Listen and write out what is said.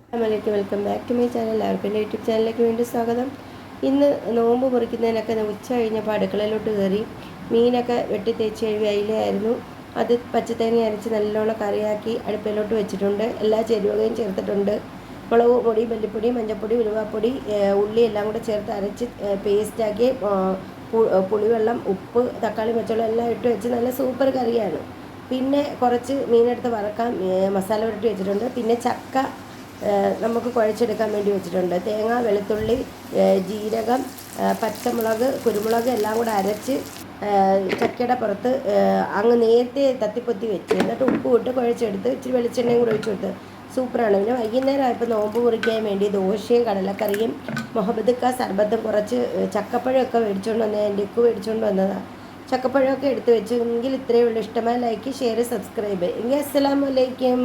അസ്സലാമലൈക്കും, welcome back to my channel. എല്ലാവർക്കും എൻ്റെ യൂട്യൂബ് ചാനലിലേക്ക് വീണ്ടും സ്വാഗതം. ഇന്ന് നോമ്പ് മുറിക്കുന്നതിനൊക്കെ ഉച്ച കഴിഞ്ഞപ്പോൾ അടുക്കളയിലോട്ട് കയറി മീനൊക്കെ വെട്ടി തേച്ച് കഴുകി അയിലയായിരുന്നു. അത് പച്ചത്തേങ്ങ അരച്ച് നല്ലോണം കറിയാക്കി അടുപ്പിലോട്ട് വെച്ചിട്ടുണ്ട്. എല്ലാ ചേരുവകയും ചേർത്തിട്ടുണ്ട്. മുളക് പൊടി, മല്ലിപ്പൊടി, മഞ്ഞൾപ്പൊടി, ഉലുവാപ്പൊടി, ഉള്ളി എല്ലാം കൂടെ ചേർത്ത് അരച്ച് പേസ്റ്റാക്കി പുളിവെള്ളം, ഉപ്പ്, തക്കാളി, പച്ചവെള്ളം എല്ലാം ഇട്ട് വെച്ച് നല്ല സൂപ്പർ കറിയാണ്. പിന്നെ കുറച്ച് മീനെടുത്ത് വറക്കാൻ മസാല പുരട്ടി വെച്ചിട്ടുണ്ട്. പിന്നെ ചക്ക നമുക്ക് കുഴച്ചെടുക്കാൻ വേണ്ടി വെച്ചിട്ടുണ്ട്. തേങ്ങ, വെളുത്തുള്ളി, ജീരകം, പച്ചമുളക്, കുരുമുളക് എല്ലാം കൂടെ അരച്ച് ചക്കയുടെ പുറത്ത് അങ്ങ് നേരത്തെ തത്തിപ്പൊത്തി വെച്ച് എന്നിട്ട് ഉപ്പ് ഇട്ട് കുഴച്ചെടുത്ത് ഇച്ചിരി വെളിച്ചെണ്ണയും കൂടെ ഒഴിച്ചു കൊടുത്ത് സൂപ്പറാണ്. പിന്നെ വൈകുന്നേരം ആയപ്പോൾ നോമ്പ് മുറിക്കാൻ വേണ്ടി ദോശയും കടലക്കറിയും മുഹമ്മദ്ക്ക സർബത്തും കുറച്ച് ചക്കപ്പഴമൊക്കെ മേടിച്ചുകൊണ്ട് വന്നത് എൻ്റെ ഉക്ക് മേടിച്ചുകൊണ്ട് വന്നതാണ്. ചക്കപ്പഴമൊക്കെ എടുത്ത് വെച്ചെങ്കിൽ ഇത്രയേ ഉള്ളൂ. ഇഷ്ടമായ ലൈക്ക്, ഷെയർ, സബ്സ്ക്രൈബ്. എങ്കിൽ അസ്സലാമു അലൈക്കും.